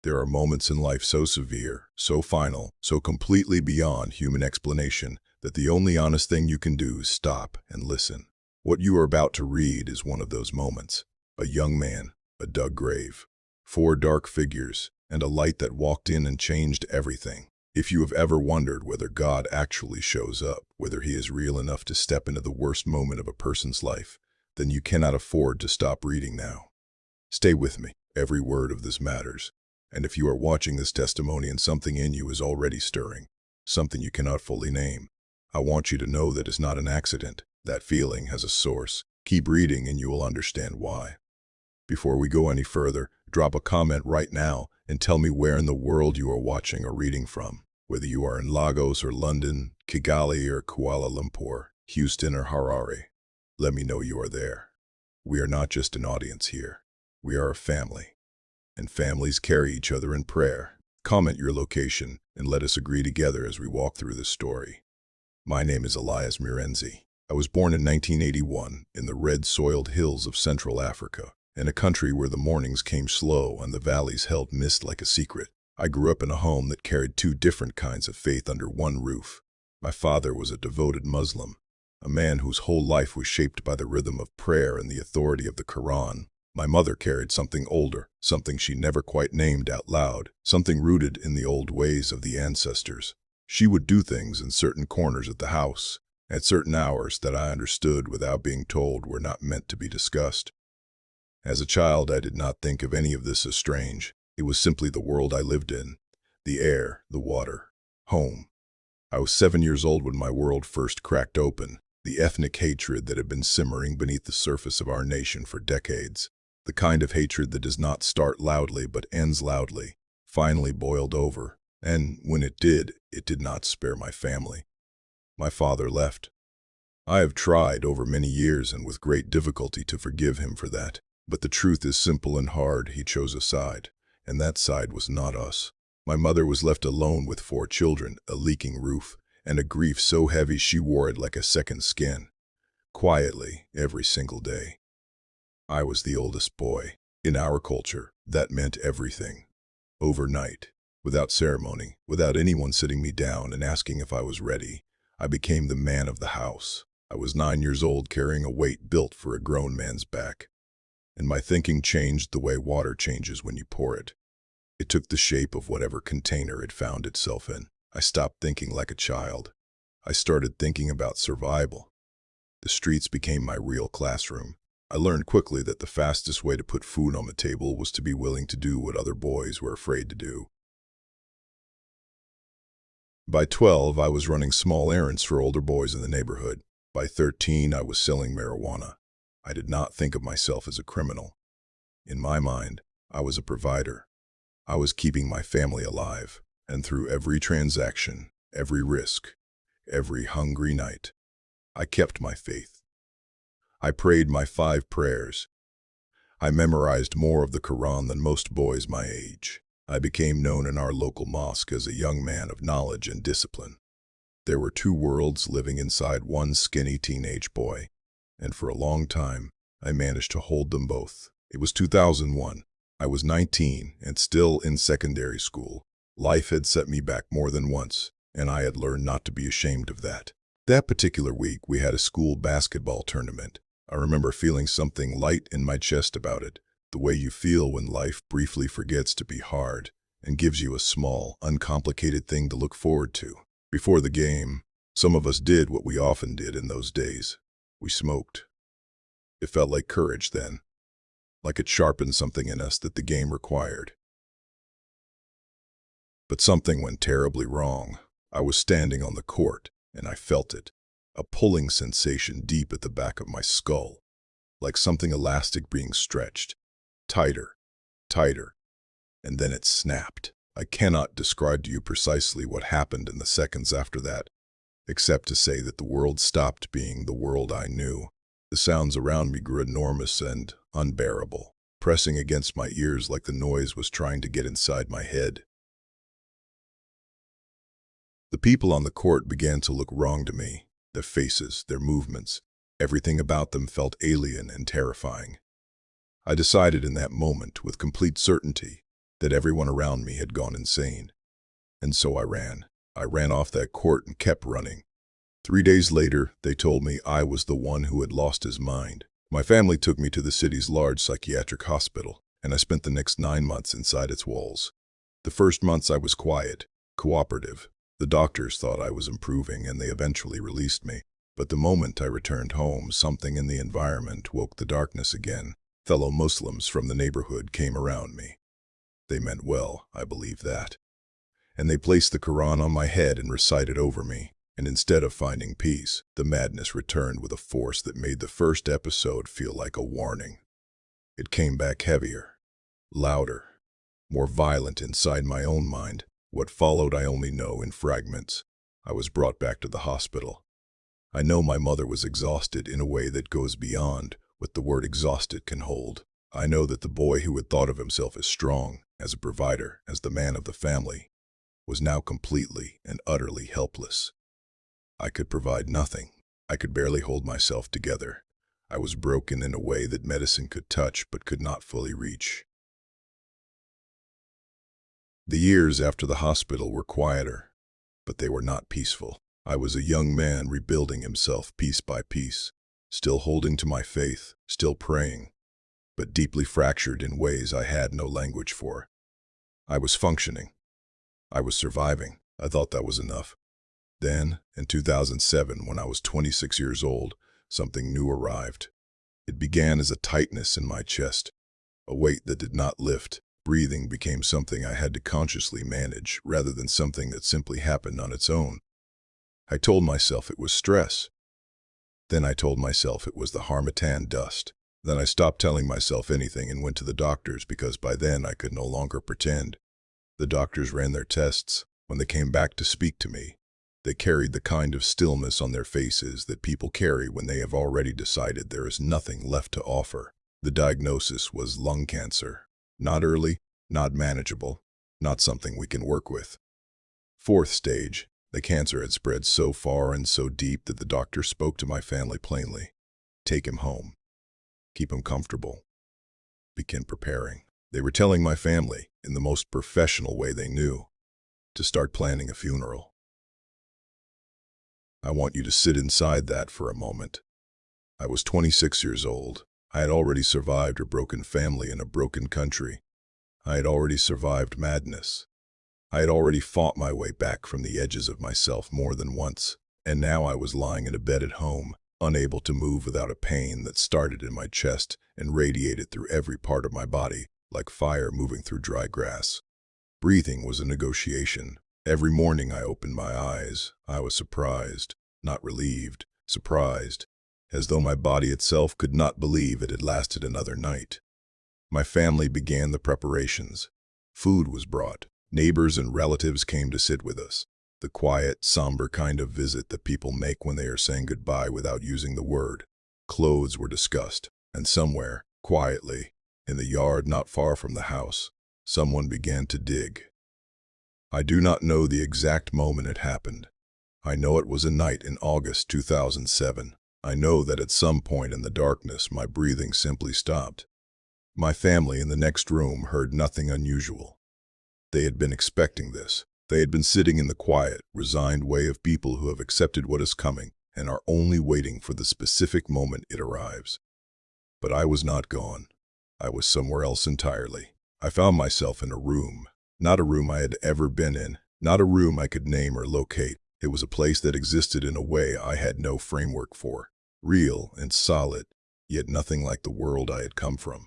There are moments in life so severe, so final, so completely beyond human explanation that the only honest thing you can do is stop and listen. What you are about to read is one of those moments. A young man, a dug grave, 4 dark figures, and a light that walked in and changed everything. If you have ever wondered whether God actually shows up, whether he is real enough to step into the worst moment of a person's life, then you cannot afford to stop reading now. Stay with me. Every word of this matters. And if you are watching this testimony and something in you is already stirring, something you cannot fully name, I want you to know that it's not an accident. That feeling has a source. Keep reading and you will understand why. Before we go any further, drop a comment right now and tell me where in the world you are watching or reading from. Whether you are in Lagos or London, Kigali or Kuala Lumpur, Houston or Harare, let me know you are there. We are not just an audience here. We are a family. And families carry each other in prayer. Comment your location and let us agree together as we walk through this story. My name is Elias Mirenzi. I was born in 1981 in the red-soiled hills of Central Africa, in a country where the mornings came slow and the valleys held mist like a secret. I grew up in a home that carried 2 different kinds of faith under one roof. My father was a devoted Muslim, a man whose whole life was shaped by the rhythm of prayer and the authority of the Quran. My mother carried something older, something she never quite named out loud, something rooted in the old ways of the ancestors. She would do things in certain corners of the house, at certain hours that I understood without being told were not meant to be discussed. As a child, I did not think of any of this as strange. It was simply the world I lived in, the air, the water, home. I was 7 years old when my world first cracked open, the ethnic hatred that had been simmering beneath the surface of our nation for decades. The kind of hatred that does not start loudly but ends loudly, finally boiled over, and when it did not spare my family. My father left. I have tried over many years and with great difficulty to forgive him for that, but the truth is simple and hard. He chose a side, and that side was not us. My mother was left alone with 4 children, a leaking roof, and a grief so heavy she wore it like a second skin, quietly every single day. I was the oldest boy. In our culture, that meant everything. Overnight, without ceremony, without anyone sitting me down and asking if I was ready, I became the man of the house. I was 9 years old, carrying a weight built for a grown man's back. And my thinking changed the way water changes when you pour it. It took the shape of whatever container it found itself in. I stopped thinking like a child. I started thinking about survival. The streets became my real classroom. I learned quickly that the fastest way to put food on the table was to be willing to do what other boys were afraid to do. By 12, I was running small errands for older boys in the neighborhood. By 13, I was selling marijuana. I did not think of myself as a criminal. In my mind, I was a provider. I was keeping my family alive, and through every transaction, every risk, every hungry night, I kept my faith. I prayed my 5 prayers. I memorized more of the Quran than most boys my age. I became known in our local mosque as a young man of knowledge and discipline. There were 2 worlds living inside one skinny teenage boy, and for a long time, I managed to hold them both. It was 2001. I was 19 and still in secondary school. Life had set me back more than once, and I had learned not to be ashamed of that. That particular week, we had a school basketball tournament. I remember feeling something light in my chest about it, the way you feel when life briefly forgets to be hard and gives you a small, uncomplicated thing to look forward to. Before the game, some of us did what we often did in those days. We smoked. It felt like courage then, like it sharpened something in us that the game required. But something went terribly wrong. I was standing on the court, and I felt it. A pulling sensation deep at the back of my skull, like something elastic being stretched, tighter, tighter, and then it snapped. I cannot describe to you precisely what happened in the seconds after that, except to say that the world stopped being the world I knew. The sounds around me grew enormous and unbearable, pressing against my ears like the noise was trying to get inside my head. The people on the court began to look wrong to me. Their faces, their movements, everything about them felt alien and terrifying. I decided in that moment, with complete certainty, that everyone around me had gone insane. And so I ran. I ran off that court and kept running. 3 days later, they told me I was the one who had lost his mind. My family took me to the city's large psychiatric hospital, and I spent the next 9 months inside its walls. The first months I was quiet, cooperative. The doctors thought I was improving, and they eventually released me. But the moment I returned home, something in the environment woke the darkness again. Fellow Muslims from the neighborhood came around me. They meant well, I believe that. And they placed the Quran on my head and recited over me. And instead of finding peace, the madness returned with a force that made the first episode feel like a warning. It came back heavier, louder, more violent inside my own mind. What followed I only know in fragments. I was brought back to the hospital. I know my mother was exhausted in a way that goes beyond what the word exhausted can hold. I know that the boy who had thought of himself as strong, as a provider, as the man of the family, was now completely and utterly helpless. I could provide nothing. I could barely hold myself together. I was broken in a way that medicine could touch but could not fully reach. The years after the hospital were quieter, but they were not peaceful. I was a young man rebuilding himself piece by piece, still holding to my faith, still praying, but deeply fractured in ways I had no language for. I was functioning. I was surviving. I thought that was enough. Then, in 2007, when I was 26 years old, something new arrived. It began as a tightness in my chest, a weight that did not lift. Breathing became something I had to consciously manage rather than something that simply happened on its own. I told myself it was stress. Then I told myself it was the harmattan dust. Then I stopped telling myself anything and went to the doctors because by then I could no longer pretend. The doctors ran their tests. When they came back to speak to me, they carried the kind of stillness on their faces that people carry when they have already decided there is nothing left to offer. The diagnosis was lung cancer. Not early, not manageable, not something we can work with. 4th stage, the cancer had spread so far and so deep that the doctor spoke to my family plainly. Take him home. Keep him comfortable. Begin preparing. They were telling my family, in the most professional way they knew, to start planning a funeral. I want you to sit inside that for a moment. I was 26 years old. I had already survived a broken family in a broken country. I had already survived madness. I had already fought my way back from the edges of myself more than once, and now I was lying in a bed at home, unable to move without a pain that started in my chest and radiated through every part of my body, like fire moving through dry grass. Breathing was a negotiation. Every morning I opened my eyes. I was surprised, not relieved, surprised, as though my body itself could not believe it had lasted another night. My family began the preparations. Food was brought. Neighbors and relatives came to sit with us. The quiet, somber kind of visit that people make when they are saying goodbye without using the word. Clothes were discussed, and somewhere, quietly, in the yard not far from the house, someone began to dig. I do not know the exact moment it happened. I know it was a night in August 2007. I know that at some point in the darkness my breathing simply stopped. My family in the next room heard nothing unusual. They had been expecting this. They had been sitting in the quiet, resigned way of people who have accepted what is coming and are only waiting for the specific moment it arrives. But I was not gone. I was somewhere else entirely. I found myself in a room, not a room I had ever been in, not a room I could name or locate. It was a place that existed in a way I had no framework for, real and solid, yet nothing like the world I had come from.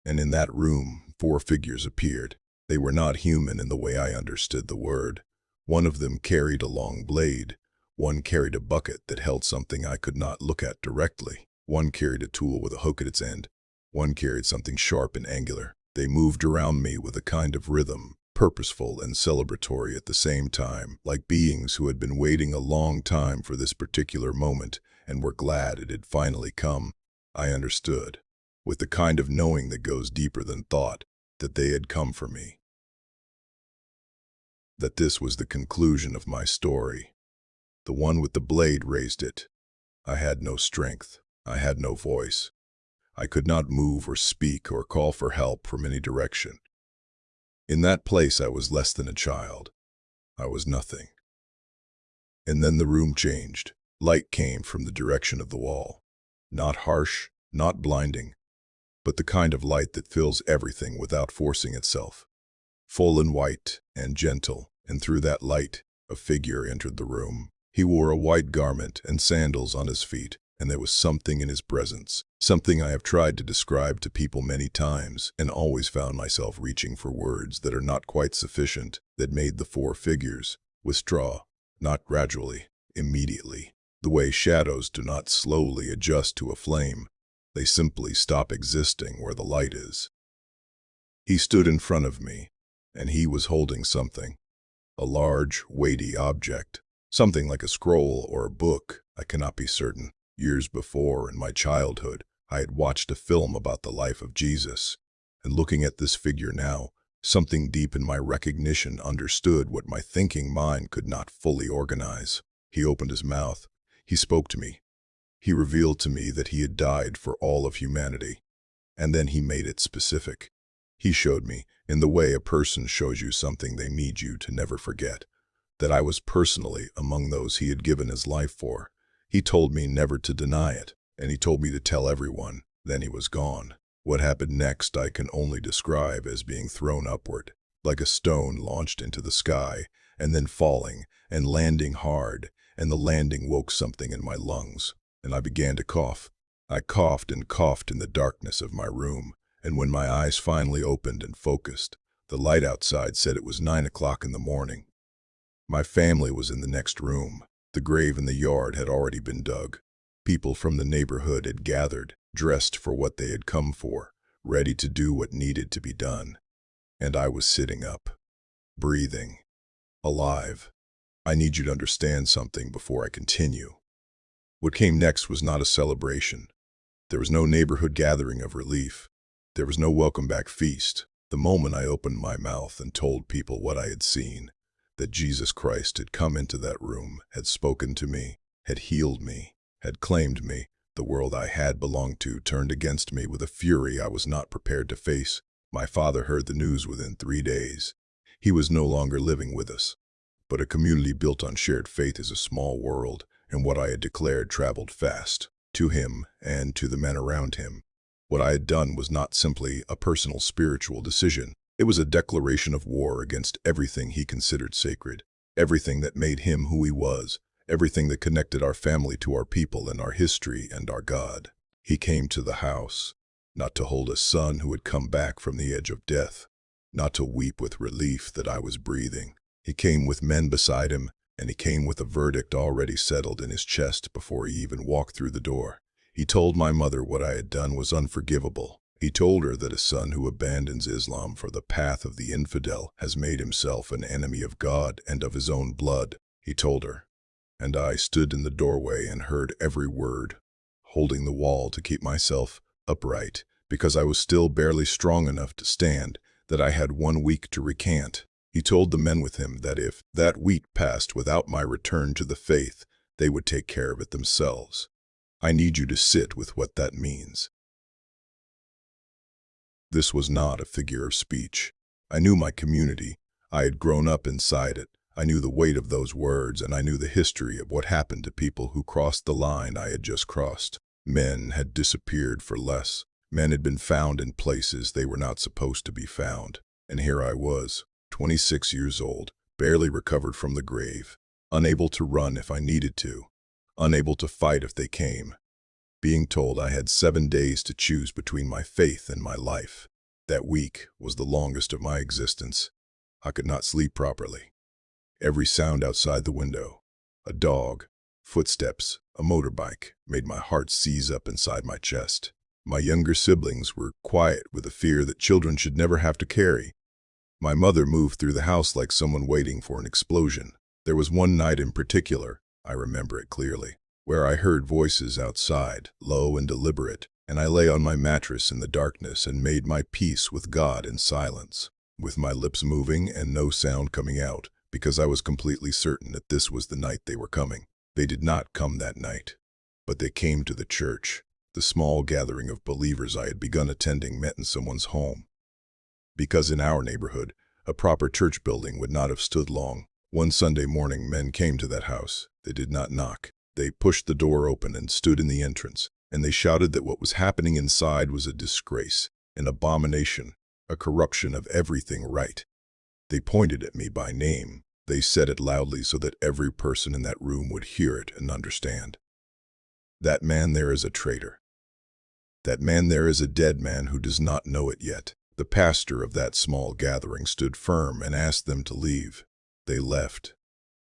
And in that room, 4 figures appeared. They were not human in the way I understood the word. One of them carried a long blade. One carried a bucket that held something I could not look at directly. One carried a tool with a hook at its end. One carried something sharp and angular. They moved around me with a kind of rhythm, purposeful and celebratory at the same time, like beings who had been waiting a long time for this particular moment and were glad it had finally come. I understood, with the kind of knowing that goes deeper than thought, that they had come for me. That this was the conclusion of my story. The one with the blade raised it. I had no strength. I had no voice. I could not move or speak or call for help from any direction. In that place I was less than a child. I was nothing. And then the room changed. Light came from the direction of the wall. Not harsh, not blinding, but the kind of light that fills everything without forcing itself. Full and white and gentle, and through that light, a figure entered the room. He wore a white garment and sandals on his feet, and there was something in his presence, something I have tried to describe to people many times, and always found myself reaching for words that are not quite sufficient, that made the four figures withdraw, not gradually, immediately. The way shadows do not slowly adjust to a flame, they simply stop existing where the light is. He stood in front of me, and he was holding something, a large, weighty object, something like a scroll or a book, I cannot be certain. Years before, in my childhood, I had watched a film about the life of Jesus, and looking at this figure now, something deep in my recognition understood what my thinking mind could not fully organize. He opened his mouth. He spoke to me. He revealed to me that he had died for all of humanity, and then he made it specific. He showed me, in the way a person shows you something they need you to never forget, that I was personally among those he had given his life for. He told me never to deny it, and he told me to tell everyone. Then he was gone. What happened next I can only describe as being thrown upward, like a stone launched into the sky, and then falling, and landing hard, and the landing woke something in my lungs, and I began to cough. I coughed and coughed in the darkness of my room, and when my eyes finally opened and focused, the light outside said it was 9 o'clock in the morning. My family was in the next room. The grave in the yard had already been dug. People from the neighborhood had gathered, dressed for what they had come for, ready to do what needed to be done. And I was sitting up, breathing, alive. I need you to understand something before I continue. What came next was not a celebration. There was no neighborhood gathering of relief. There was no welcome back feast. The moment I opened my mouth and told people what I had seen, that Jesus Christ had come into that room, had spoken to me, had healed me, had claimed me, the world I had belonged to turned against me with a fury I was not prepared to face. My father heard the news within 3 days. He was no longer living with us. But a community built on shared faith is a small world, and what I had declared traveled fast, to him and to the men around him. What I had done was not simply a personal spiritual decision. It was a declaration of war against everything he considered sacred, everything that made him who he was, everything that connected our family to our people and our history and our God. He came to the house, not to hold a son who had come back from the edge of death, not to weep with relief that I was breathing. He came with men beside him, and he came with a verdict already settled in his chest before he even walked through the door. He told my mother what I had done was unforgivable. He told her that a son who abandons Islam for the path of the infidel has made himself an enemy of God and of his own blood. He told her, and I stood in the doorway and heard every word, holding the wall to keep myself upright, because I was still barely strong enough to stand, that I had 1 week to recant. He told the men with him that if that week passed without my return to the faith, they would take care of it themselves. I need you to sit with what that means. This was not a figure of speech. I knew my community. I had grown up inside it. I knew the weight of those words, and I knew the history of what happened to people who crossed the line I had just crossed. Men had disappeared for less. Men had been found in places they were not supposed to be found. And here I was, 26 years old, barely recovered from the grave, unable to run if I needed to, unable to fight if they came, being told I had 7 days to choose between my faith and my life. That week was the longest of my existence. I could not sleep properly. Every sound outside the window, a dog, footsteps, a motorbike, made my heart seize up inside my chest. My younger siblings were quiet with a fear that children should never have to carry. My mother moved through the house like someone waiting for an explosion. There was one night in particular, I remember it clearly, where I heard voices outside, low and deliberate, and I lay on my mattress in the darkness and made my peace with God in silence, with my lips moving and no sound coming out, because I was completely certain that this was the night they were coming. They did not come that night, but they came to the church. The small gathering of believers I had begun attending met in someone's home, because in our neighborhood, A proper church building would not have stood long. One Sunday morning, men came to that house. They did not knock. They pushed the door open and stood in the entrance, and they shouted that what was happening inside was a disgrace, an abomination, a corruption of everything right. They pointed at me by name. They said it loudly so that every person in that room would hear it and understand. That man there is a traitor. That man there is a dead man who does not know it yet. The pastor of that small gathering stood firm and asked them to leave. They left.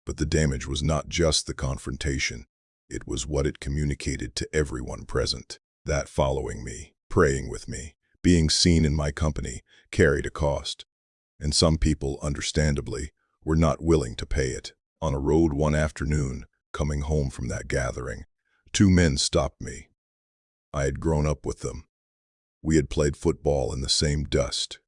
But the damage was not just the confrontation. It was what it communicated to everyone present. That following me, praying with me, being seen in my company, carried a cost. And some people, understandably, were not willing to pay it. On a road one afternoon, coming home from that gathering, two men stopped me. I had grown up with them. We had played football in the same dust.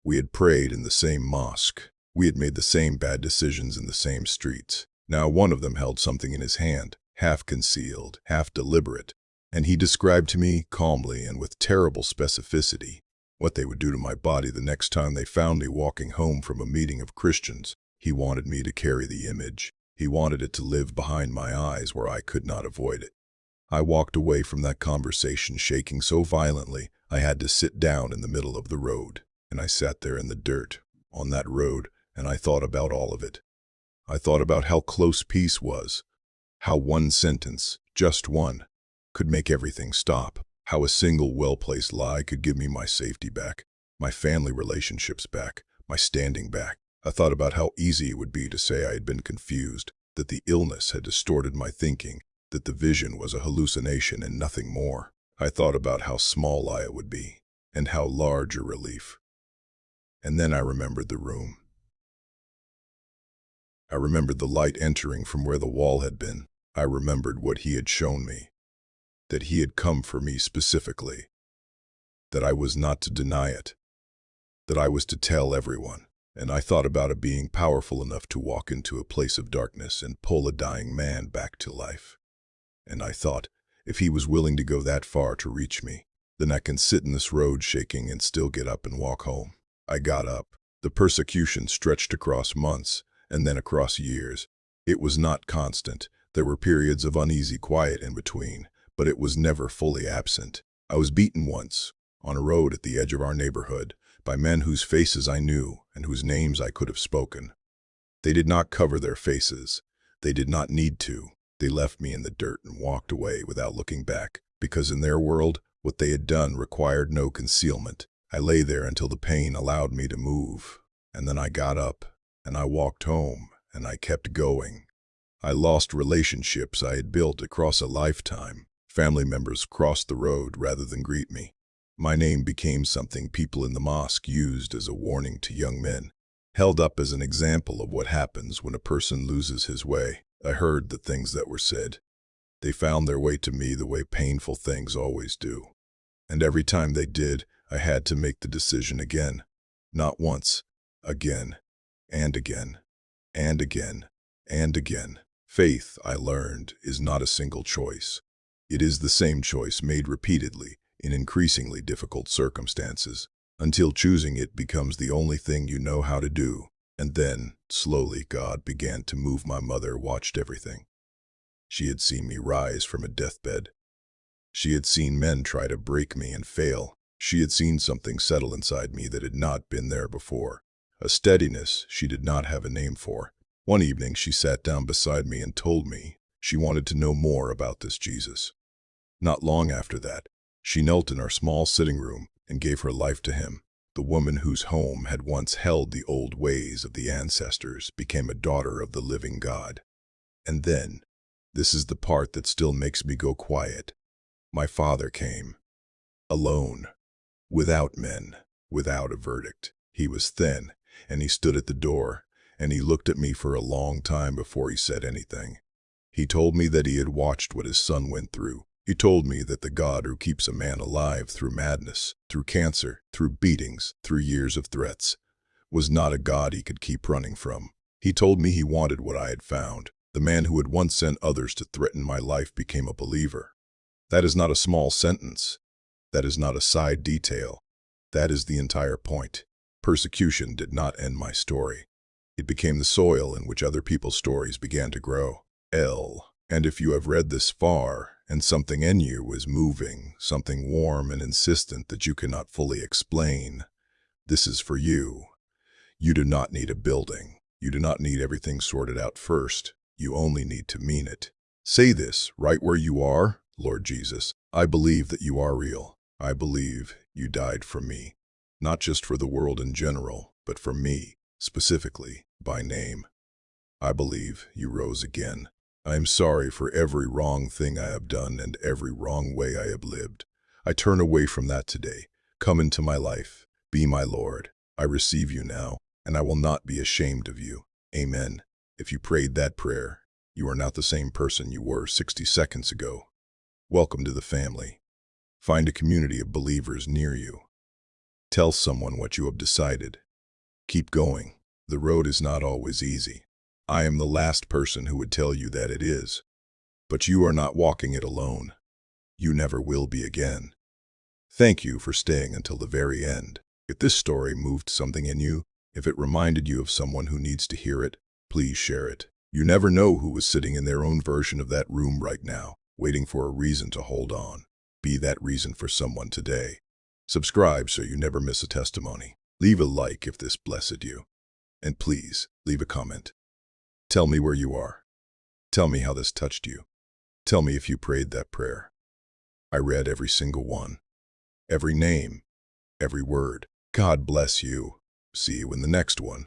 We had prayed in the same mosque. We had made the same bad decisions in the same streets. Now one of them held something in his hand, half concealed, half deliberate, and he described to me calmly and with terrible specificity what they would do to my body the next time they found me walking home from a meeting of Christians. He wanted me to carry the image. He wanted it to live behind my eyes where I could not avoid it. I walked away from that conversation shaking so violently I had to sit down in the middle of the road. And I sat there in the dirt, on that road, and I thought about all of it. I thought about how close peace was, how one sentence, just one, could make everything stop, how a single well-placed lie could give me my safety back, my family relationships back, my standing back. I thought about how easy it would be to say I had been confused, that the illness had distorted my thinking, that the vision was a hallucination and nothing more. I thought about how small lie it would be, and how large a relief. And then I remembered the room. I remembered the light entering from where the wall had been. I remembered what he had shown me, that he had come for me specifically, that I was not to deny it, that I was to tell everyone. And I thought about it being powerful enough to walk into a place of darkness and pull a dying man back to life. And I thought, if he was willing to go that far to reach me, then I can sit in this road shaking and still get up and walk home. I got up. The persecution stretched across months and then across years. It was not constant. There were periods of uneasy quiet in between, but it was never fully absent. I was beaten once, on a road at the edge of our neighborhood, by men whose faces I knew and whose names I could have spoken. They did not cover their faces. They did not need to. They left me in the dirt and walked away without looking back, because in their world, what they had done required no concealment. I lay there until the pain allowed me to move, and then I got up, and I walked home, and I kept going. I lost relationships I had built across a lifetime. Family members crossed the road rather than greet me. My name became something people in the mosque used as a warning to young men, held up as an example of what happens when a person loses his way. I heard the things that were said. They found their way to me the way painful things always do. And every time they did, I had to make the decision again. Not once, again, and again, and again, and again. Faith, I learned, is not a single choice. It is the same choice made repeatedly, in increasingly difficult circumstances, until choosing it becomes the only thing you know how to do. And then, slowly, God began to move. My mother watched everything. She had seen me rise from a deathbed. She had seen men try to break me and fail. She had seen something settle inside me that had not been there before, a steadiness she did not have a name for. One evening she sat down beside me and told me she wanted to know more about this Jesus. Not long after that, she knelt in our small sitting room and gave her life to him. The woman whose home had once held the old ways of the ancestors became a daughter of the living God. And then, this is the part that still makes me go quiet, my father came. Alone, without men, without a verdict. He was thin, and he stood at the door, and he looked at me for a long time before he said anything. He told me that he had watched what his son went through. He told me that the God who keeps a man alive through madness, through cancer, through beatings, through years of threats, was not a God he could keep running from. He told me he wanted what I had found. The man who had once sent others to threaten my life became a believer. That is not a small sentence. That is not a side detail. That is the entire point. Persecution did not end my story. It became the soil in which other people's stories began to grow. And if you have read this far, and something in you is moving, something warm and insistent that you cannot fully explain, this is for you. You do not need a building. You do not need everything sorted out first. You only need to mean it. Say this right where you are: Lord Jesus, I believe that you are real. I believe you died for me, not just for the world in general, but for me, specifically, by name. I believe you rose again. I am sorry for every wrong thing I have done and every wrong way I have lived. I turn away from that today. Come into my life. Be my Lord. I receive you now, and I will not be ashamed of you. Amen. If you prayed that prayer, you are not the same person you were 60 seconds ago. Welcome to the family. Find a community of believers near you. Tell someone what you have decided. Keep going. The road is not always easy. I am the last person who would tell you that it is. But you are not walking it alone. You never will be again. Thank you for staying until the very end. If this story moved something in you, if it reminded you of someone who needs to hear it, please share it. You never know who is sitting in their own version of that room right now, waiting for a reason to hold on. Be that reason for someone today. Subscribe so you never miss a testimony. Leave a like if this blessed you. And please, leave a comment. Tell me where you are. Tell me how this touched you. Tell me if you prayed that prayer. I read every single one. Every name. Every word. God bless you. See you in the next one.